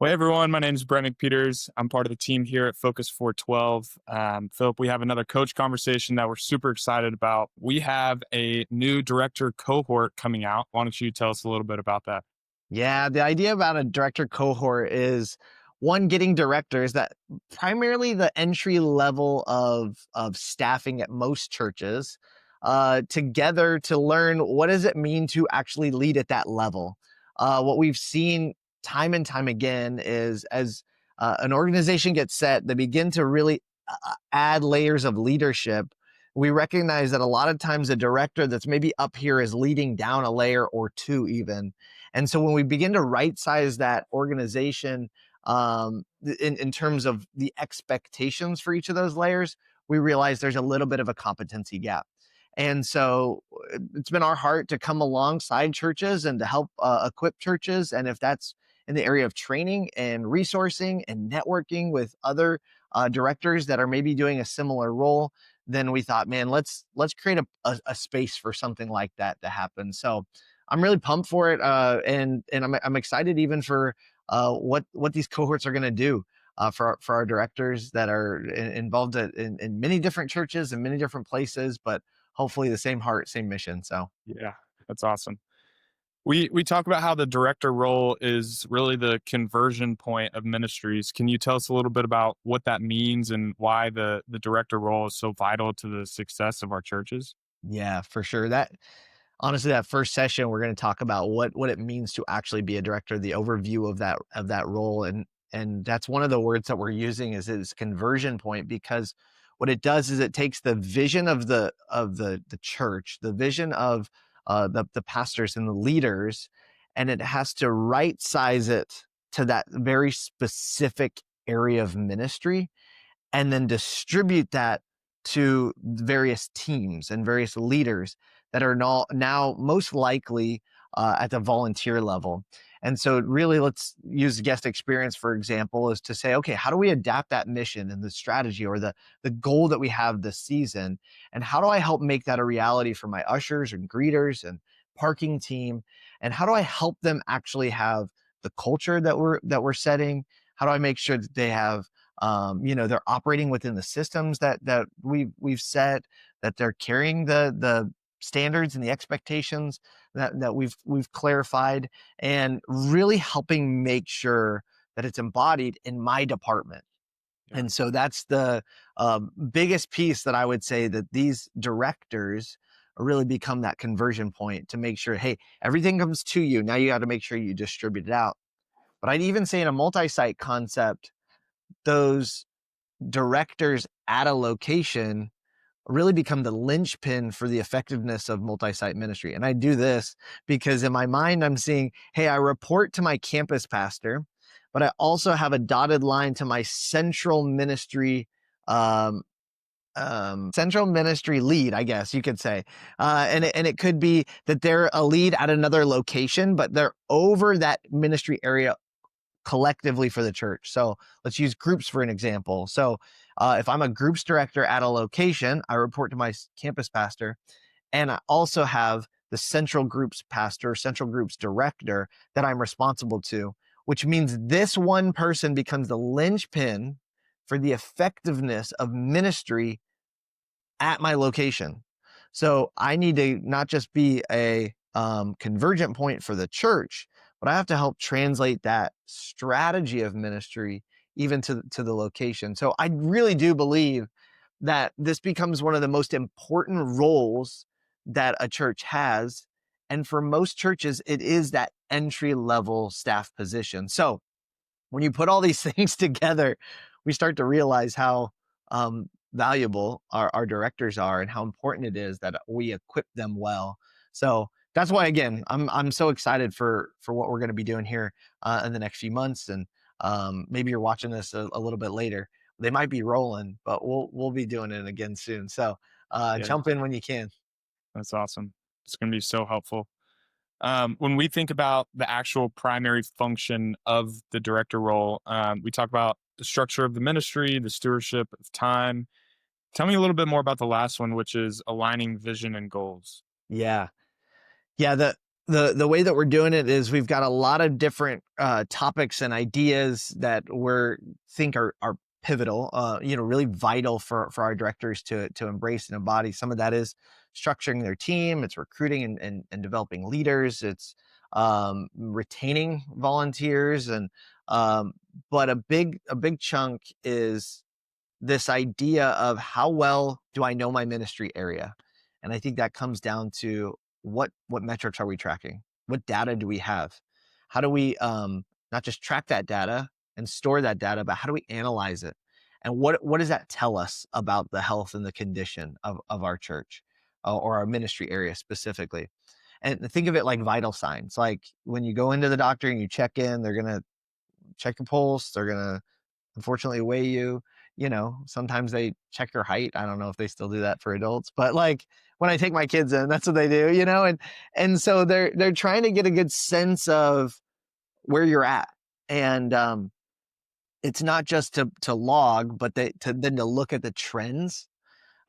Hey everyone, my name is Brendan Peters. I'm part of the team here at Focus 412. Philip, we have another coach conversation that we're super excited about. We have a new director cohort coming out. Why don't you tell us a little bit about that? Yeah, the idea about a director cohort is one getting directors that primarily the entry level of staffing at most churches together to learn what does it mean to actually lead at that level. What we've seen time and time again is as an organization gets set, they begin to really add layers of leadership. We recognize that a lot of times a director that's maybe up here is leading down a layer or two even. And so when we begin to right size that organization in terms of the expectations for each of those layers, we realize there's a little bit of a competency gap. And so it's been our heart to come alongside churches and to help equip churches. And if that's in the area of training and resourcing and networking with other directors that are maybe doing a similar role, then we thought, man, let's create a space for something like that to happen. So I'm really pumped for it, and I'm excited even for what these cohorts are going to do for our directors that are involved in many different churches and many different places, but hopefully the same heart, same mission. So Yeah, that's awesome. We talk about how the director role is really the conversion point of ministries. Can you tell us a little bit about what that means and why the director role is so vital to the success of our churches? yeah, for sure. That honestly, that first session, we're going to talk about what it means to actually be a director, the overview of that role, and that's one of the words that we're using is conversion point, because what it does is it takes the vision of the church, the vision of the pastors and the leaders, and it has to right size it to that very specific area of ministry and then distribute that to various teams and various leaders that are now most likely at the volunteer level. And so really, let's use guest experience, for example, is to say, okay, how do we adapt that mission and the strategy or the goal that we have this season? And how do I help make that a reality for my ushers and greeters and parking team? And how do I help them actually have the culture that we're setting? How do I make sure that they have they're operating within the systems that we've set, that they're carrying the standards and the expectations that we've clarified, and really helping make sure that it's embodied in my department. Yeah. And so that's the biggest piece that I would say that these directors really become that conversion point to make sure, hey, everything comes to you. Now you got to make sure you distribute it out. But I'd even say in a multi-site concept, those directors at a location really become the linchpin for the effectiveness of multi-site ministry. And I do this because in my mind, I'm seeing, hey, I report to my campus pastor, but I also have a dotted line to my um, central ministry lead, I guess you could say. And it could be that they're a lead at another location, but they're over that ministry area collectively for the church. So let's use groups for an example. So if I'm a groups director at a location, I report to my campus pastor, and I also have the central groups pastor, central groups director that I'm responsible to, which means this one person becomes the linchpin for the effectiveness of ministry at my location. So I need to not just be a convergent point for the church, but I have to help translate that strategy of ministry even to the location. So I really do believe that this becomes one of the most important roles that a church has. And for most churches, it is that entry level staff position. So when you put all these things together, we start to realize how valuable our directors are and how important it is that we equip them well. So that's why, again, I'm so excited for what we're going to be doing here in the next few months. And maybe you're watching this a little bit later. They might be rolling, but we'll be doing it again soon. So Yeah, jump in when you can. that's awesome. It's going to be so helpful. When we think about the actual primary function of the director role, we talk about the structure of the ministry, the stewardship of time. Tell me a little bit more about the last one, which is aligning vision and goals. Yeah. Yeah, The way that we're doing it is we've got a lot of different topics and ideas that we're think are pivotal, really vital for our directors to embrace and embody. Some of that is structuring their team, it's recruiting and developing leaders, it's retaining volunteers, and um, but a big chunk is this idea of how well do I know my ministry area? And I think that comes down to what metrics are we tracking? What data do we have? How do we not just track that data and store that data, but how do we analyze it? And what does that tell us about the health and the condition of our church or our ministry area specifically? And think of it like vital signs. Like when you go into the doctor and you check in, they're gonna check your pulse, they're gonna unfortunately weigh you. Sometimes they check your height. I don't know if they still do that for adults, but like when I take my kids in, that's what they do, and so they're trying to get a good sense of where you're at. And it's not just to log, but to look at the trends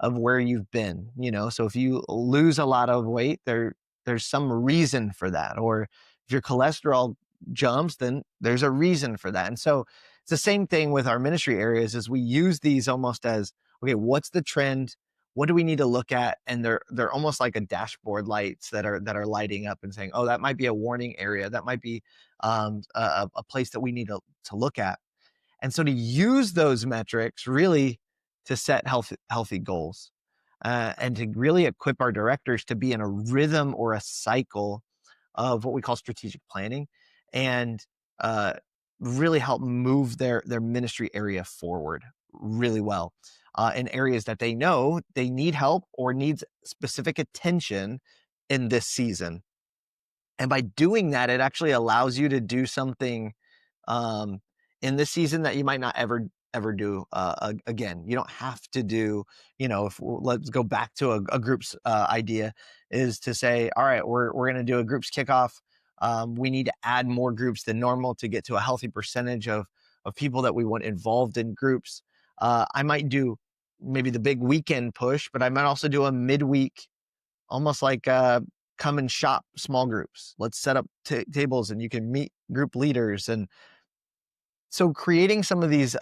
of where you've been, so if you lose a lot of weight, there's some reason for that. Or if your cholesterol jumps, then there's a reason for that. And so it's the same thing with our ministry areas, is we use these almost as, okay, what's the trend? What do we need to look at? And they're almost like a dashboard lights that are lighting up and saying, oh, that might be a warning area, that might be a place that we need to look at. And so to use those metrics really to set healthy goals, and to really equip our directors to be in a rhythm or a cycle of what we call strategic planning, and uh, really help move their ministry area forward really well, in areas that they know they need help or needs specific attention in this season. And by doing that, it actually allows you to do something um, in this season that you might not ever do again. You don't have to do, if let's go back to a group's idea, is to say, all right, we're going to do a groups kickoff. We need to add more groups than normal to get to a healthy percentage of people that we want involved in groups. I might do maybe the big weekend push, but I might also do a midweek, almost like come and shop small groups. Let's set up tables and you can meet group leaders. And so creating some of these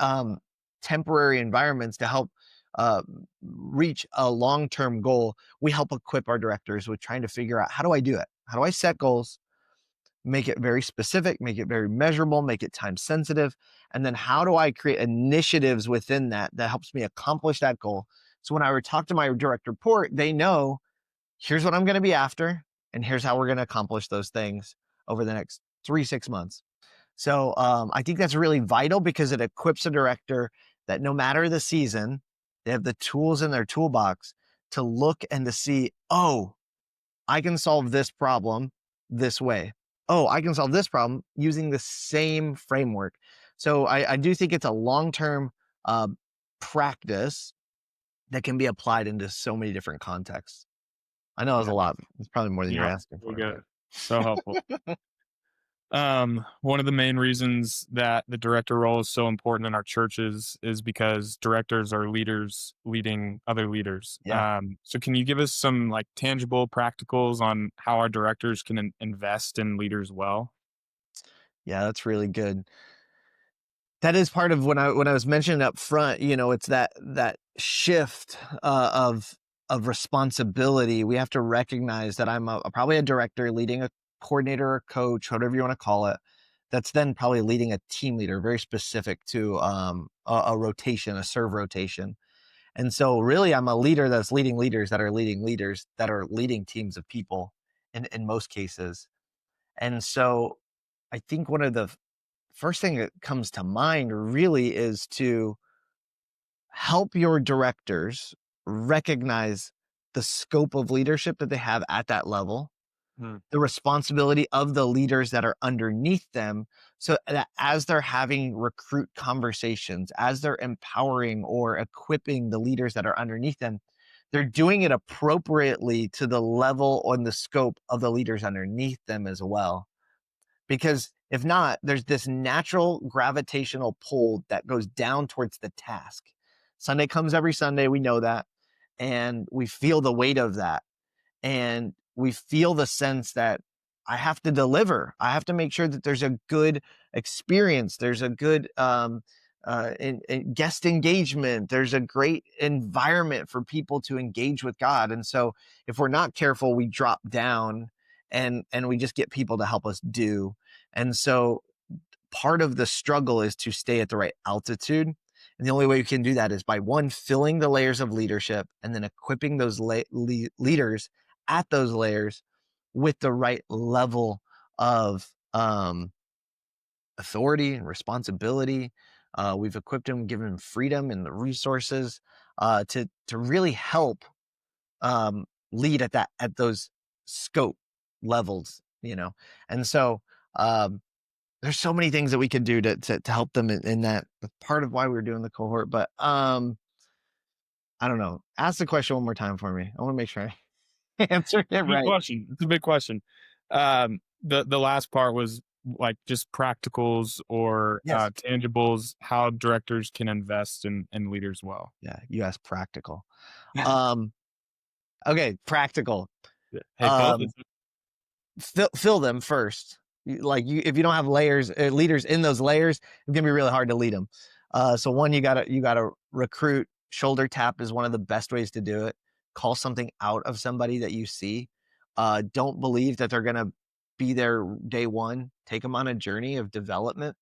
temporary environments to help uh, reach a long-term goal, we help equip our directors with trying to figure out, how do I do it? How do I set goals, make it very specific, make it very measurable, make it time sensitive? And then how do I create initiatives within that helps me accomplish that goal? So when I talk to my direct report, they know, here's what I'm going to be after, and here's how we're going to accomplish those things over the next 3-6 months. So I think that's really vital, because it equips a director that no matter the season, they have the tools in their toolbox to look and to see, oh, I can solve this problem this way. Oh, I can solve this problem using the same framework. So I do think it's a long-term uh, practice that can be applied into so many different contexts. I know it was Yeah. a lot. It's probably more than you're Yeah. asking We for. get it. So helpful. One of the main reasons that the director role is so important in our churches is because directors are leaders leading other leaders. Yeah, So can you give us some like tangible practicals on how our directors can invest in leaders well? yeah, that's really good. That is part of when I was mentioning up front. It's that shift of responsibility. We have to recognize that I'm probably a director leading a coordinator or coach, whatever you want to call it. That's then probably leading a team leader, very specific to a rotation, a serve rotation. And so really I'm a leader that's leading leaders that are leading leaders that are leading teams of people in most cases. And so I think one of the first thing that comes to mind really is to help your directors recognize the scope of leadership that they have at that level, Hmm. the responsibility of the leaders that are underneath them, so that as they're having recruit conversations, as they're empowering or equipping the leaders that are underneath them, they're doing it appropriately to the level and the scope of the leaders underneath them as well. Because if not, there's this natural gravitational pull that goes down towards the task. Sunday comes every Sunday, we know that, and we feel the weight of that. And we feel the sense that I have to deliver. I have to make sure that there's a good experience. There's a good in guest engagement. There's a great environment for people to engage with God. And so if we're not careful, we drop down and we just get people to help us do. And so part of the struggle is to stay at the right altitude. And the only way you can do that is by one, filling the layers of leadership and then equipping those leaders at those layers with the right level of authority and responsibility. We've equipped them, given them freedom and the resources to really help lead at those scope levels, you know. And so there's so many things that we could do to help them in that. That's part of why we're doing the cohort. But I don't know. Ask the question one more time for me. I want to make sure I answer it Big right. question. It's a big question. The last part was like just practicals or Yes. tangibles, how directors can invest in leaders well. Yeah. You asked practical. Um, okay. Practical. Yeah. Hey, both. Um, fill them first. Like if you don't have layers, leaders in those layers, it's gonna be really hard to lead them. So one, you gotta recruit. Shoulder tap is one of the best ways to do it. Call something out of somebody that you see. Don't believe that they're gonna be there day one. Take them on a journey of development,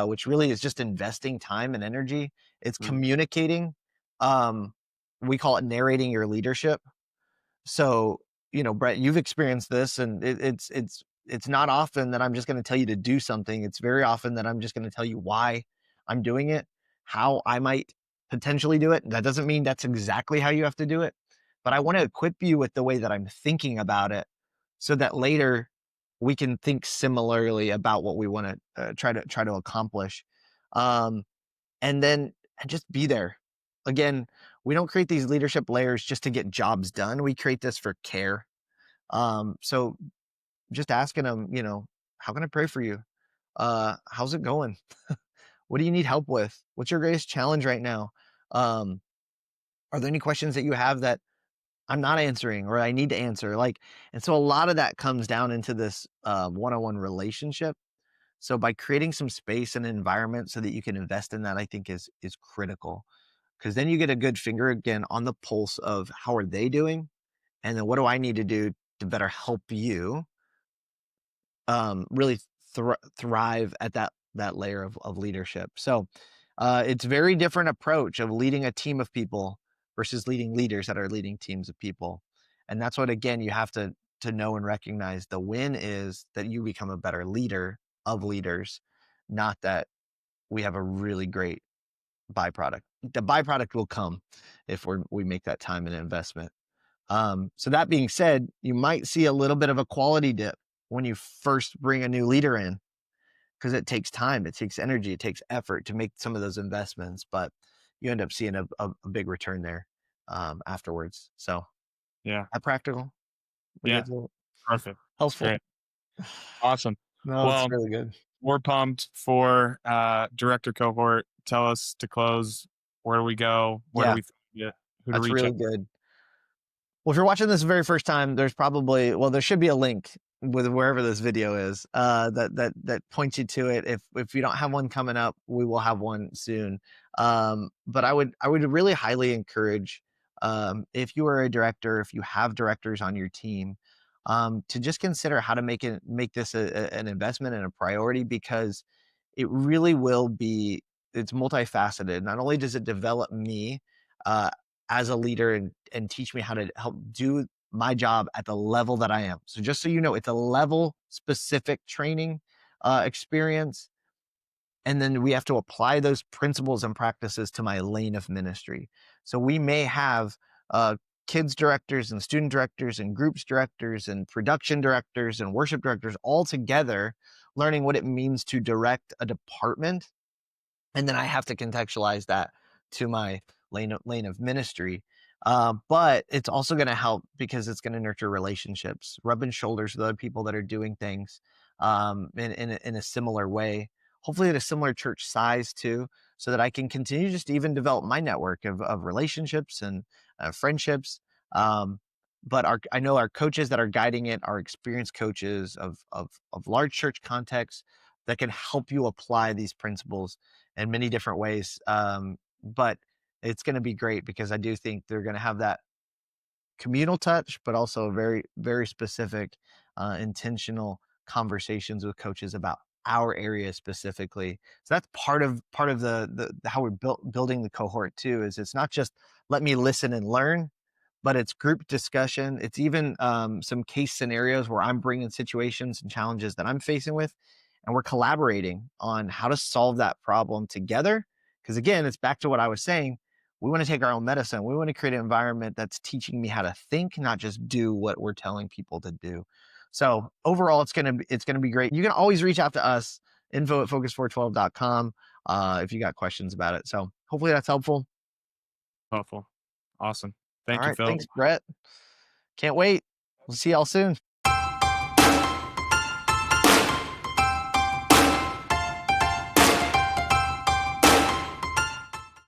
which really is just investing time and energy. It's Mm, communicating. Um, we call it narrating your leadership. So, Brett, you've experienced this, and it's not often that I'm just going to tell you to do something. It's very often that I'm just going to tell you why I'm doing it, how I might potentially do it. That doesn't mean that's exactly how you have to do it, but I want to equip you with the way that I'm thinking about it, so that later we can think similarly about what we want to try to accomplish. Um, and then just be there. Again, we don't create these leadership layers just to get jobs done. We create this for care. So just asking them, how can I pray for you? How's it going? What do you need help with? What's your greatest challenge right now? Um, are there any questions that you have that I'm not answering or I need to answer? And so a lot of that comes down into this one-on-one relationship. So by creating some space and environment so that you can invest in that, I think is critical, because then you get a good finger again on the pulse of how are they doing, and then what do I need to do to better help you really thrive at that layer of leadership. So it's very different approach of leading a team of people versus leading leaders that are leading teams of people. And that's what, again, you have to know and recognize. The win is that you become a better leader of leaders, not that we have a really great byproduct. The byproduct will come if we make that time and investment. So that being said, you might see a little bit of a quality dip when you first bring a new leader in, because it takes time, it takes energy, it takes effort to make some of those investments, but you end up seeing a big return there afterwards. So yeah. that practical, we Yeah. get to Perfect. It's helpful. great. Awesome. No, it's Well, really good. we're pumped for Director Cohort. Tell us to close. Where do we go? Where do Yeah, we find you? Who to that's reach out? really good. Well, if you're watching this the very first time, there should be a link with wherever this video is, that points you to it. If you don't have one coming up, we will have one soon. But I would really highly encourage, if you are a director, if you have directors on your team, to just consider how to make this an investment and a priority, because it really will be. It's multifaceted. Not only does it develop me, uh, as a leader, and teach me how to help do my job at the level that I am. So just so you know, it's a level specific training experience. And then we have to apply those principles and practices to my lane of ministry. So we may have uh, kids directors and student directors and groups directors and production directors and worship directors all together, learning what it means to direct a department, and then I have to contextualize that to my lane of ministry. But it's also going to help because it's going to nurture relationships, rubbing shoulders with other people that are doing things in a similar way, hopefully at a similar church size too, so that I can continue just to even develop my network of relationships and friendships. Um, but I know our coaches that are guiding it are experienced coaches of large church contexts that can help you apply these principles in many different ways. But it's going to be great because I do think they're going to have that communal touch, but also very, very specific, intentional conversations with coaches about our area specifically. So that's part of the how we're building the cohort too. Is it's not just let me listen and learn, but it's group discussion. It's even some case scenarios where I'm bringing situations and challenges that I'm facing with, and we're collaborating on how to solve that problem together. Because again, it's back to what I was saying. We want to take our own medicine. We want to create an environment that's teaching me how to think, not just do what we're telling people to do. So overall, it's gonna be great. You can always reach out to us, info at focus412.com, if you got questions about it. So hopefully that's helpful. Helpful. Awesome. All Thank you, right. Phil. Thanks, Brett. Can't wait. We'll see y'all soon.